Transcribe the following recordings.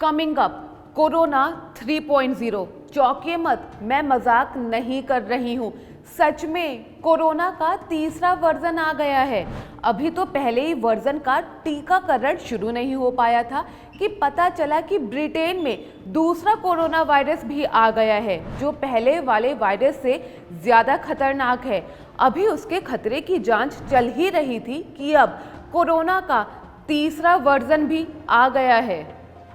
Coming up corona 3.0। चौंकिए मत, मैं मजाक नहीं कर रही हूँ। सच में कोरोना का तीसरा वर्जन आ गया है। अभी तो पहले ही वर्जन का टीकाकरण शुरू नहीं हो पाया था कि पता चला कि ब्रिटेन में दूसरा कोरोना वायरस भी आ गया है, जो पहले वाले वायरस से ज़्यादा खतरनाक है। अभी उसके खतरे की जांच चल ही रही थी कि अब कोरोना का तीसरा वर्जन भी आ गया है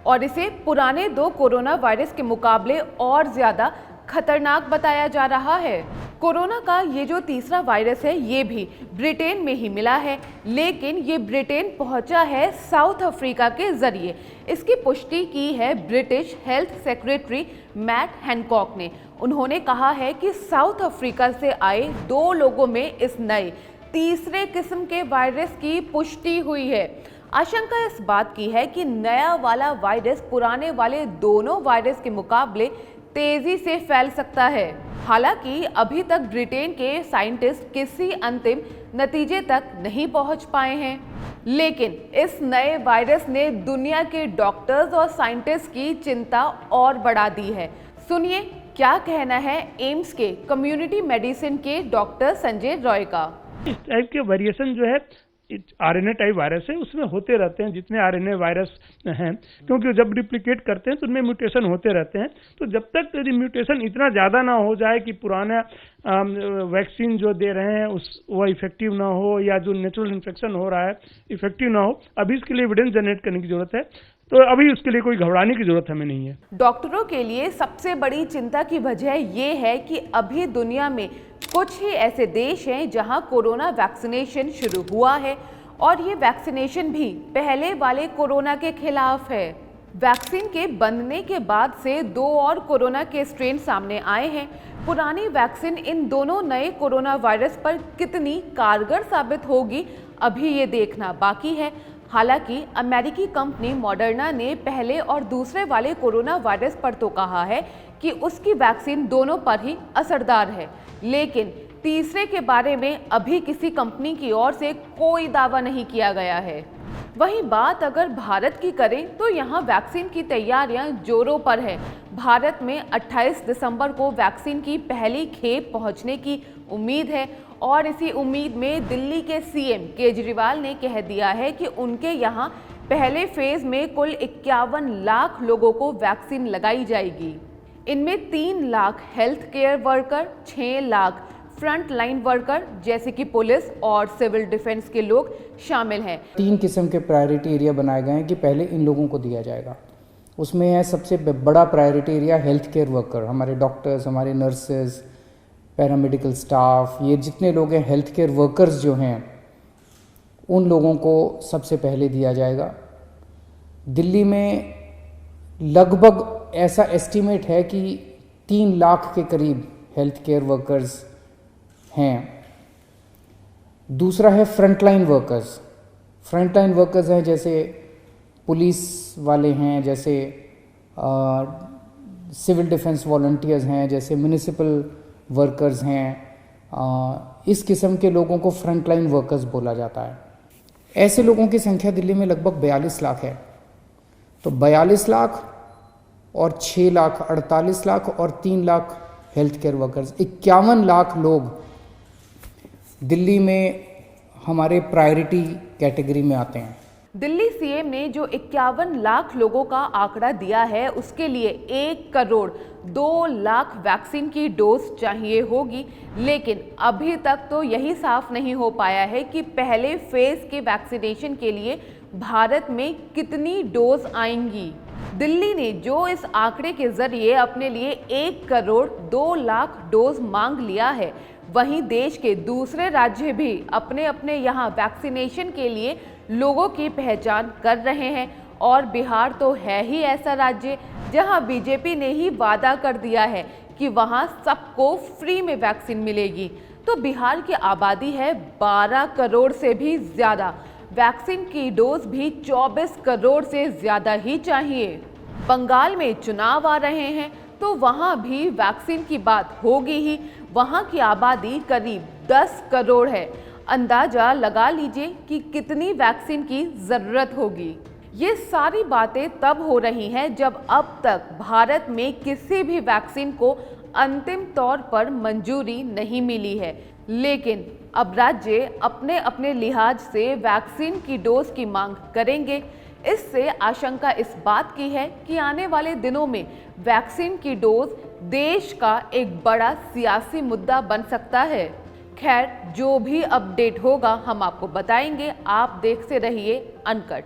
और इसे पुराने 2 कोरोना वायरस के मुकाबले और ज़्यादा खतरनाक बताया जा रहा है। कोरोना का ये जो तीसरा वायरस है ये भी ब्रिटेन में ही मिला है, लेकिन ये ब्रिटेन पहुंचा है साउथ अफ्रीका के जरिए। इसकी पुष्टि की है British health secretary Matt Hancock ने। उन्होंने कहा है कि साउथ अफ्रीका से आए 2 लोगों में इस नए तीसरे किस्म के वायरस की पुष्टि हुई है। आशंका इस बात की है कि नया वाला वायरस पुराने वाले दोनों वायरस के मुकाबले तेजी से फैल सकता है। हालांकि अभी तक ब्रिटेन के साइंटिस्ट किसी अंतिम नतीजे तक नहीं पहुंच पाए हैं, लेकिन इस नए वायरस ने दुनिया के डॉक्टर्स और साइंटिस्ट की चिंता और बढ़ा दी है। सुनिए क्या कहना है एम्स के कम्युनिटी मेडिसिन के डॉक्टर संजय रॉय का। इस टाइप के वेरिएशन जो है आरएनए टाइप वायरस है, उसमें होते रहते हैं जितने आरएनए वायरस हैं, क्योंकि जब रिप्लिकेट करते हैं तो उनमें म्यूटेशन होते रहते हैं। तो जब तक म्यूटेशन इतना ज़्यादा ना हो जाए कि पुराना वैक्सीन जो दे रहे हैं वो इफेक्टिव ना हो, या जो नेचुरल इन्फेक्शन हो रहा है इफेक्टिव ना हो, अभी इसके लिए एविडेंस जनरेट करने की जरूरत है। तो अभी उसके लिए कोई घबराने की जरूरत हमें नहीं है। डॉक्टरों के लिए सबसे बड़ी चिंता की वजह ये है कि अभी दुनिया में कुछ ही ऐसे देश हैं जहां कोरोना वैक्सीनेशन शुरू हुआ है और ये वैक्सीनेशन भी पहले वाले कोरोना के खिलाफ है। वैक्सीन के बनने के बाद से 2 और कोरोना के स्ट्रेन सामने आए हैं। पुरानी वैक्सीन इन दोनों नए कोरोना वायरस पर कितनी कारगर साबित होगी, अभी ये देखना बाकी है। हालांकि अमेरिकी कंपनी मॉडर्ना ने पहले और दूसरे वाले कोरोना वायरस पर तो कहा है कि उसकी वैक्सीन दोनों पर ही असरदार है, लेकिन तीसरे के बारे में अभी किसी कंपनी की ओर से कोई दावा नहीं किया गया है। वहीं बात अगर भारत की करें तो यहाँ वैक्सीन की तैयारियां जोरों पर है। भारत में 28 दिसंबर को वैक्सीन की पहली खेप पहुंचने की उम्मीद है और इसी उम्मीद में दिल्ली के सीएम केजरीवाल ने कह दिया है कि उनके यहाँ पहले फेज में कुल 51 लाख लोगों को वैक्सीन लगाई जाएगी। इनमें 3 lakh health care worker, 6 lakh front line worker जैसे कि पुलिस और सिविल डिफेंस के लोग शामिल हैं। 3 किस्म के प्रायोरिटी एरिया बनाए गए हैं कि पहले इन लोगों को दिया जाएगा। उसमें है सबसे बड़ा priority area health care worker, हमारे डॉक्टर्स, हमारे नर्सेज, पैरामेडिकल स्टाफ, ये जितने लोग हैं हेल्थ केयर वर्कर्स जो हैं उन लोगों को सबसे पहले दिया जाएगा। दिल्ली में लगभग ऐसा एस्टीमेट है कि 3 लाख के करीब हेल्थ केयर वर्कर्स हैं। दूसरा है फ्रंटलाइन वर्कर्स। फ्रंटलाइन वर्कर्स हैं जैसे पुलिस वाले हैं, जैसे सिविल डिफेंस वॉलंटियर्स हैं, जैसे म्यूनिसिपल वर्कर्स हैं। इस किस्म के लोगों को फ्रंटलाइन वर्कर्स बोला जाता है। ऐसे लोगों की संख्या दिल्ली में लगभग 42 लाख है। तो 42 लाख और 6 लाख 48 लाख और 3 lakh health care workers, 51 lakh लोग दिल्ली में हमारे प्रायोरिटी कैटेगरी में आते हैं। दिल्ली सीएम ने जो 51 लाख लोगों का आंकड़ा दिया है उसके लिए 1 करोड़ 2 लाख वैक्सीन की डोज चाहिए होगी, लेकिन अभी तक तो यही साफ नहीं हो पाया है कि पहले फेज के वैक्सीनेशन के लिए भारत में कितनी डोज आएंगी। दिल्ली ने जो इस आंकड़े के जरिए अपने लिए 1 करोड़ 2 लाख डोज मांग लिया है, वहीं देश के दूसरे राज्य भी अपने अपने यहाँ वैक्सीनेशन के लिए लोगों की पहचान कर रहे हैं और बिहार तो है ही ऐसा राज्य जहाँ बीजेपी ने ही वादा कर दिया है कि वहाँ सबको फ्री में वैक्सीन मिलेगी। तो बिहार की आबादी है 12 करोड़ से भी ज़्यादा, वैक्सीन की डोज भी 24 करोड़ से ज़्यादा ही चाहिए। बंगाल में चुनाव आ रहे हैं तो वहाँ भी वैक्सीन की बात होगी ही। वहाँ की आबादी करीब 10 करोड़ है। अंदाजा लगा लीजिए कि कितनी वैक्सीन की ज़रूरत होगी। ये सारी बातें तब हो रही हैं जब अब तक भारत में किसी भी वैक्सीन को अंतिम तौर पर मंजूरी नहीं मिली है, लेकिन अब राज्य अपने अपने लिहाज से वैक्सीन की डोज की मांग करेंगे। इससे आशंका इस बात की है कि आने वाले दिनों में वैक्सीन की डोज देश का एक बड़ा सियासी मुद्दा बन सकता है। खैर, जो भी अपडेट होगा हम आपको बताएंगे। आप देखते रहिए अनकट।